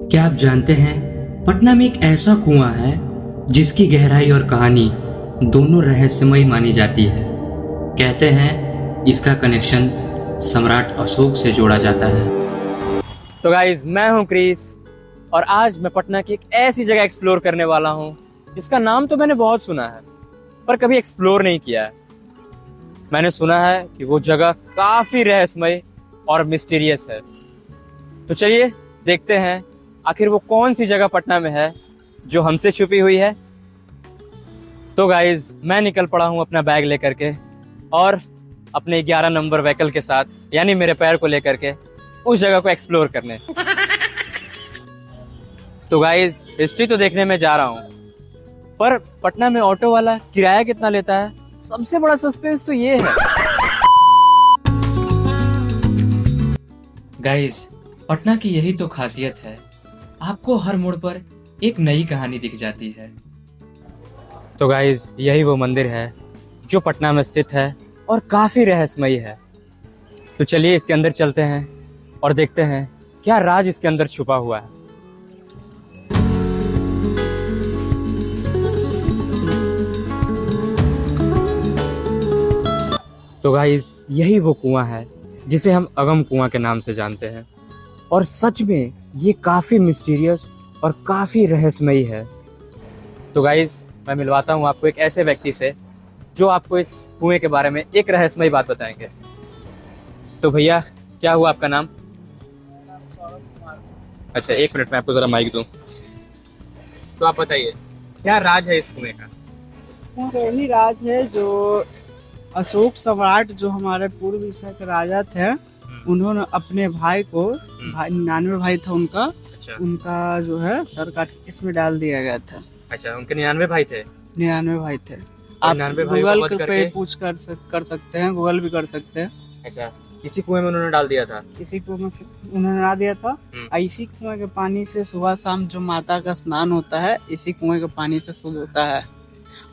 क्या आप जानते हैं पटना में एक ऐसा कुआं है जिसकी गहराई और कहानी दोनों रहस्यमयी मानी जाती है। कहते हैं इसका कनेक्शन सम्राट अशोक से जोड़ा जाता है। तो गाइज, मैं हूं क्रिस और आज मैं पटना की एक ऐसी जगह एक्सप्लोर करने वाला हूं जिसका नाम तो मैंने बहुत सुना है पर कभी एक्सप्लोर नहीं किया है। मैंने सुना है कि वो जगह काफी रहस्यमय और मिस्टीरियस है। तो चलिए देखते हैं आखिर वो कौन सी जगह पटना में है जो हमसे छुपी हुई है। तो गाइज, मैं निकल पड़ा हूं अपना बैग लेकर के और अपने 11 नंबर व्हीकल के साथ, यानी मेरे पैर को लेकर के उस जगह को एक्सप्लोर करने। तो गाइज, हिस्ट्री तो देखने में जा रहा हूं, पर पटना में ऑटो वाला किराया कितना लेता है, सबसे बड़ा सस्पेंस तो ये है। गाइस, पटना की यही तो खासियत है, आपको हर मोड़ पर एक नई कहानी दिख जाती है। तो गाइज, यही वो मंदिर है जो पटना में स्थित है और काफी रहस्यमयी है। तो चलिए इसके अंदर चलते हैं और देखते हैं क्या राज इसके अंदर छुपा हुआ है। तो गाइज, यही वो कुआं है जिसे हम अगम कुआं के नाम से जानते हैं और सच में ये काफी मिस्टीरियस और काफी रहस्यमयी है। तो गाइज, मैं मिलवाता हूँ आपको एक ऐसे व्यक्ति से जो आपको इस कुएं के बारे में एक रहस्यमयी बात बताएंगे। तो भैया, क्या हुआ आपका नाम? अच्छा, एक मिनट में आपको जरा माइक दूं। तो आप बताइए क्या राज है इस कुएं का? यही राज है जो अशोक सम्राट, जो हमारे पूर्व ईसा के राजा थे, उन्होंने अपने भाई को, 99 भाई था उनका, अच्छा। उनका जो है सर काट के इसमें डाल दिया गया था। अच्छा, उनके 99 भाई थे। 99 भाई थे। आप 99 भाई को गूगल मत पे करके पूछ कर सकते हैं, गूगल भी कर सकते हैं। अच्छा, इसी कुएं में उन्होंने डाल दिया था। इसी कुएं में उन्होंने डाल दिया था। इसी कुएं के पानी से सुबह शाम जो माता का स्नान होता है, इसी कुएं के पानी से शुद्ध होता है।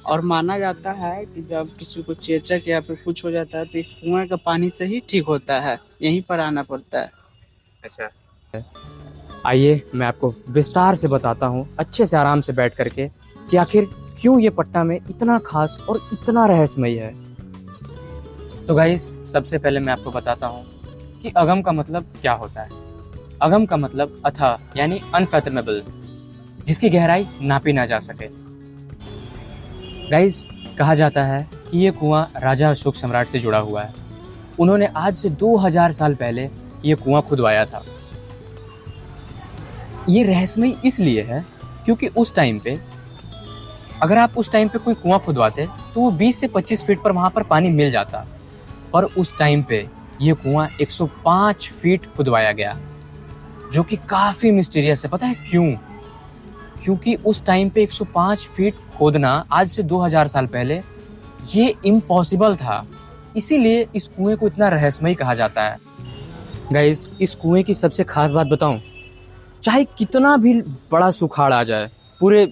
और माना जाता है कि जब किसी को चेचक या फिर कुछ हो जाता है तो इस कुएं के पानी से ही ठीक होता है, यहीं पर आना पड़ता है। अच्छा, आइए मैं आपको विस्तार से बताता हूँ, अच्छे से आराम से बैठ करके, कि आखिर क्यों ये पटना में इतना खास और इतना रहस्यमयी है। तो गाइस, सबसे पहले मैं आपको बताता हूँ कि अगम का मतलब क्या होता है। अगम का मतलब अथाह, यानी अनफैथमेबल, जिसकी गहराई नापी ना जा सके। गाइस, कहा जाता है कि ये कुआं राजा अशोक सम्राट से जुड़ा हुआ है। उन्होंने आज से 2000 साल पहले ये कुआं खुदवाया था। ये रहस्यमयी इसलिए है क्योंकि उस टाइम पे, अगर आप उस टाइम पे कोई कुआं खुदवाते तो वो 20 से 25 फीट पर वहां पर पानी मिल जाता, पर उस टाइम पे ये कुआं 105 फीट खुदवाया गया, जो कि काफी मिस्टीरियस है। पता है क्यों? क्योंकि उस टाइम पे 105 फीट खोदना आज से 2000 साल पहले ये इम्पॉसिबल था, इसीलिए इस कुएं को इतना रहस्यमयी कहा जाता है। गाइस, इस कुएं की सबसे खास बात बताऊं, चाहे कितना भी बड़ा सुखाड़ आ जाए पूरे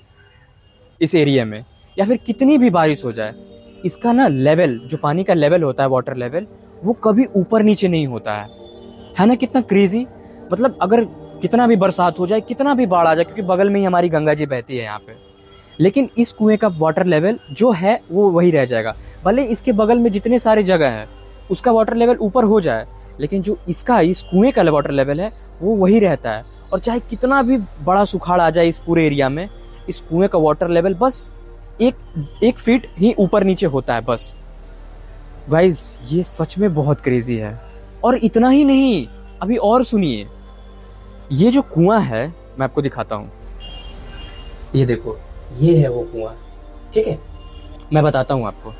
इस एरिया में, या फिर कितनी भी बारिश हो जाए, इसका ना लेवल, जो पानी का लेवल होता है, वाटर लेवल, वो कभी ऊपर नीचे नहीं होता है ना? कितना क्रेजी। मतलब अगर कितना भी बरसात हो जाए, कितना भी बाढ़ आ जाए, क्योंकि बगल में ही हमारी गंगा जी बहती है यहाँ पे, लेकिन इस कुएं का वाटर लेवल जो है वो वही रह जाएगा। भले इसके बगल में जितने सारे जगह है उसका वाटर लेवल ऊपर हो जाए, लेकिन जो इसका, इस कुएं का वाटर लेवल है वो वही रहता है। और चाहे कितना भी बड़ा सुखाड़ आ जाए इस पूरे एरिया में, इस कुएं का वाटर लेवल बस एक फीट ही ऊपर नीचे होता है बस। गाइस, ये सच में बहुत क्रेजी है। और इतना ही नहीं, अभी और सुनिए। ये जो कुआं है मैं आपको दिखाता हूँ, ये देखो, ये है वो कुआं, ठीक है? मैं बताता हूँ आपको,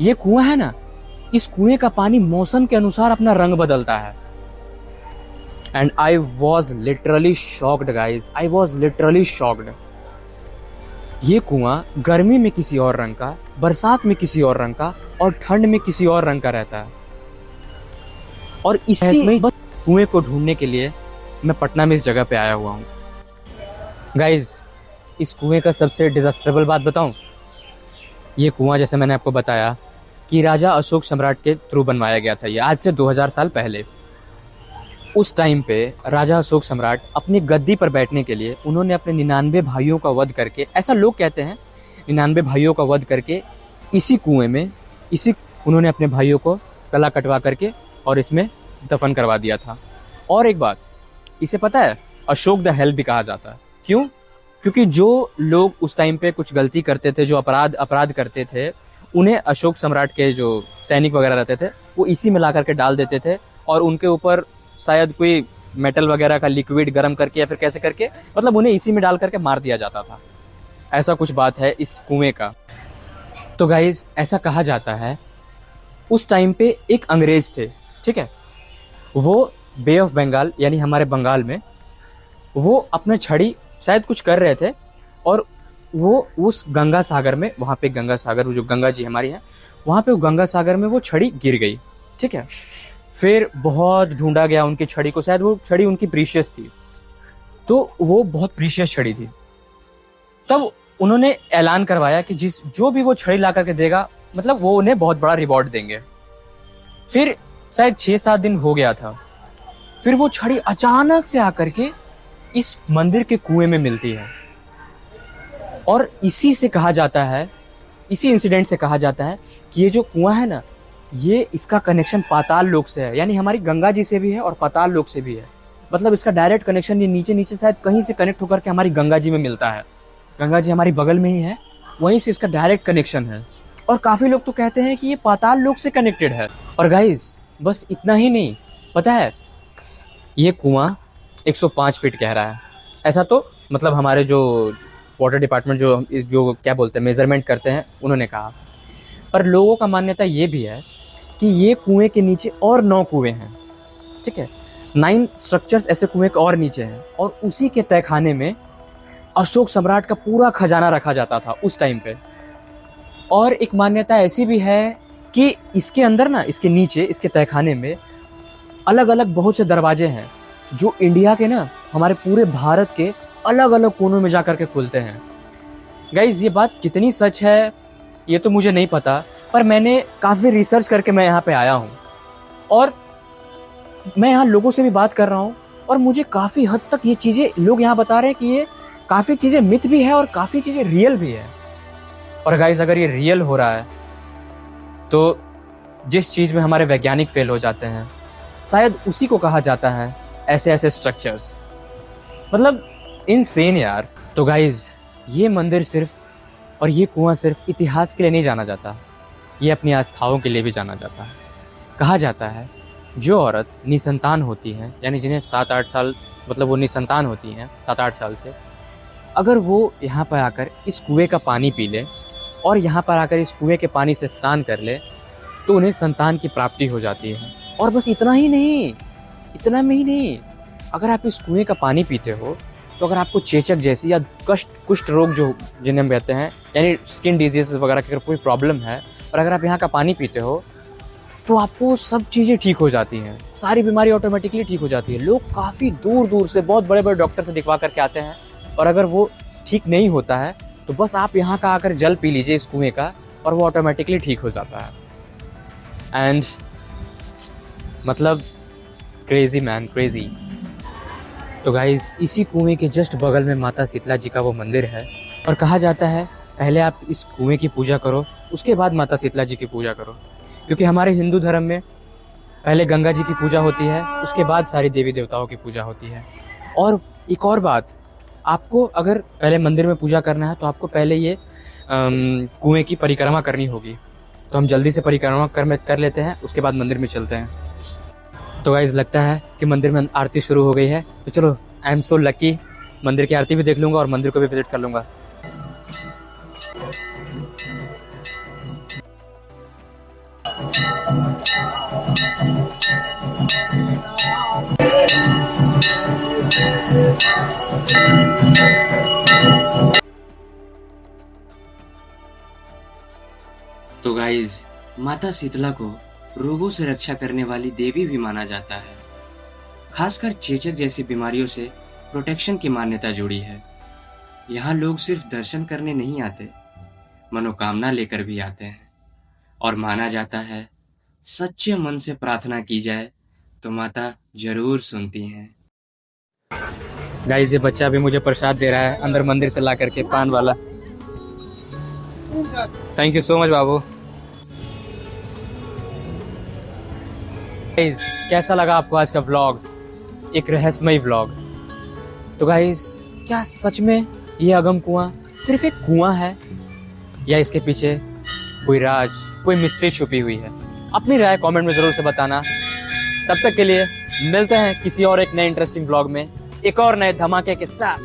ये कुआं है ना, इस कुएं का पानी मौसम के अनुसार अपना रंग बदलता है। And I was literally shocked guys, I was literally shocked. ये कुआं गर्मी में किसी और रंग का, बरसात में किसी और रंग का, और ठंड में किसी और रंग का रहता है। और इसी कुएं को ढूंढने के लिए मैं पटना में इस जगह पे आया हुआ हूँ। गाइज, इस कुएं का सबसे डिजास्टरेबल बात बताऊं, ये कुआं जैसे मैंने आपको बताया कि राजा अशोक सम्राट के थ्रू बनवाया गया था। ये आज से 2000 साल पहले। उस टाइम पे राजा अशोक सम्राट अपनी गद्दी पर बैठने के लिए उन्होंने अपने 99 भाइयों का वध करके, ऐसा लोग कहते हैं, 99 भाइयों का वध करके इसी कुएं में उन्होंने अपने भाइयों को गला कटवा करके और इसमें दफन करवा दिया था। और एक बात, इसे पता है अशोक द हेल भी कहा जाता है। क्यों? क्योंकि जो लोग उस टाइम पे कुछ गलती करते थे, जो अपराध करते थे, उन्हें अशोक सम्राट के जो सैनिक वगैरह रहते थे वो इसी में ला करके डाल देते थे और उनके ऊपर शायद कोई मेटल वगैरह का लिक्विड गर्म करके या फिर कैसे करके, मतलब उन्हें इसी में डाल करके मार दिया जाता था। ऐसा कुछ बात है इस कुएं का। तो गाइज, ऐसा कहा जाता है उस टाइम पे एक अंग्रेज थे, ठीक है, वो बे ऑफ बंगाल यानी हमारे बंगाल में वो अपने छड़ी शायद कुछ कर रहे थे और वो उस गंगा सागर में, वहाँ पे गंगा सागर, वो जो गंगा जी हमारी है, वहाँ पे वो गंगा सागर में वो छड़ी गिर गई, ठीक है। फिर बहुत ढूंढा गया उनकी छड़ी को, शायद वो छड़ी उनकी प्रीशियस थी, तो वो बहुत प्रीशियस छड़ी थी। तब उन्होंने ऐलान करवाया कि जो भी वो छड़ी ला करके देगा, मतलब वो उन्हें बहुत बड़ा रिवॉर्ड देंगे। फिर शायद 6-7 दिन हो गया था, फिर वो छड़ी अचानक से आकर के इस मंदिर के कुएं में मिलती है और इसी से कहा जाता है, इसी इंसिडेंट से कहा जाता है कि ये जो कुआं है ना, ये इसका कनेक्शन पाताल लोक से है, यानी हमारी गंगा जी से भी है और पाताल लोक से भी है। मतलब इसका डायरेक्ट कनेक्शन ये नीचे नीचे शायद कहीं से कनेक्ट होकर के हमारी गंगा जी में मिलता है। गंगा जी हमारी बगल में ही है, वहीं से इसका डायरेक्ट कनेक्शन है। और काफी लोग तो कहते हैं कि ये पाताल लोक से कनेक्टेड है। और गाइज, बस इतना ही नहीं, पता है ये कुआं 105 फीट गहरा है। ऐसा तो मतलब हमारे जो वाटर डिपार्टमेंट जो क्या बोलते हैं, मेजरमेंट करते हैं, उन्होंने कहा। पर लोगों का मान्यता ये भी है कि ये कुएं के नीचे और 9 कुएं हैं, ठीक है, 9 स्ट्रक्चर्स ऐसे कुएं के और नीचे हैं और उसी के तहखाने में अशोक सम्राट का पूरा खजाना रखा जाता था उस टाइम पे। और एक मान्यता ऐसी भी है कि इसके अंदर ना, इसके नीचे, इसके तहखाने में अलग अलग बहुत से दरवाजे हैं जो इंडिया के ना, हमारे पूरे भारत के अलग अलग कोनों में जाकर के खुलते हैं। गाइज, ये बात कितनी सच है ये तो मुझे नहीं पता, पर मैंने काफ़ी रिसर्च करके मैं यहाँ पे आया हूँ और मैं यहाँ लोगों से भी बात कर रहा हूँ और मुझे काफ़ी हद तक ये चीज़ें लोग यहाँ बता रहे हैं कि ये काफ़ी चीज़ें मिथ भी है और काफ़ी चीज़ें रियल भी है। और गाइज, अगर ये रियल हो रहा है तो जिस चीज़ में हमारे वैज्ञानिक फेल हो जाते हैं, शायद उसी को कहा जाता है ऐसे ऐसे स्ट्रक्चर्स। मतलब इनसेन यार। तो गाइज, ये मंदिर सिर्फ और ये कुआं सिर्फ इतिहास के लिए नहीं जाना जाता, ये अपनी आस्थाओं के लिए भी जाना जाता है। कहा जाता है जो औरत निसंतान होती है, यानी जिन्हें 7-8 साल, मतलब वो निसंतान होती हैं 7-8 साल से, अगर वो यहाँ पर आकर इस कुएं का पानी पी ले और यहाँ पर आकर इस कुएं के पानी से स्नान कर ले तो उन्हें संतान की प्राप्ति हो जाती है। और बस इतना ही नहीं, इतना में ही नहीं, अगर आप इस कुएं का पानी पीते हो तो अगर आपको चेचक जैसी या कुष्ठ रोग जो जिन्हें हम कहते हैं, यानी स्किन डिजीज वगैरह की अगर कोई प्रॉब्लम है और अगर आप यहाँ का पानी पीते हो तो आपको सब चीज़ें ठीक हो जाती हैं, सारी बीमारी ऑटोमेटिकली ठीक हो जाती है। लोग काफ़ी दूर दूर से, बहुत बड़े बड़े डॉक्टर से दिखवा करके आते हैं और अगर वो ठीक नहीं होता है तो बस आप यहाँ का आकर जल पी लीजिए इस कुएं का और वो ऑटोमेटिकली ठीक हो जाता है। एंड मतलब क्रेजी मैन, क्रेजी। तो गाइज, इसी कुएं के जस्ट बगल में माता शीतला जी का वो मंदिर है और कहा जाता है पहले आप इस कुएं की पूजा करो, उसके बाद माता शीतला जी की पूजा करो, क्योंकि हमारे हिंदू धर्म में पहले गंगा जी की पूजा होती है, उसके बाद सारी देवी देवताओं की पूजा होती है। और एक और बात, आपको अगर पहले मंदिर में पूजा करना है तो आपको पहले ये कुएं की परिक्रमा करनी होगी। तो हम जल्दी से परिक्रमा कर लेते हैं, उसके बाद मंदिर में चलते हैं। तो गाइस, लगता है कि मंदिर में आरती शुरू हो गई है, तो चलो, आई एम सो लकी, मंदिर की आरती भी देख लूंगा और मंदिर को भी विजिट कर लूंगा। तो गाइज, माता शीतला को रोगों से रक्षा करने वाली देवी भी माना जाता है। खासकर चेचक जैसी बीमारियों से प्रोटेक्शन की मान्यता जुड़ी है। यहाँ लोग सिर्फ दर्शन करने नहीं आते, मनोकामना लेकर भी आते हैं और माना जाता है सच्चे मन से प्रार्थना की जाए तो माता जरूर सुनती हैं। गाइस ये बच्चा अभी मुझे प्रसाद दे रहा है अंदर मंदिर से ला करके, पान वाला। Thank you so much Babu. Guys कैसा लगा आपको आज का व्लॉग, एक रहस्यमय व्लॉग? तो गाइस क्या सच में ये अगम कुआं सिर्फ एक कुआं है, या इसके पीछे कोई राज, कोई मिस्ट्री छुपी हुई है? अपनी राय कमेंट में जरूर से बताना। तब तक के लिए मिलते हैं किसी और एक नए इंटरेस्टिंग व्लॉग में, एक और नए धमाके के साथ।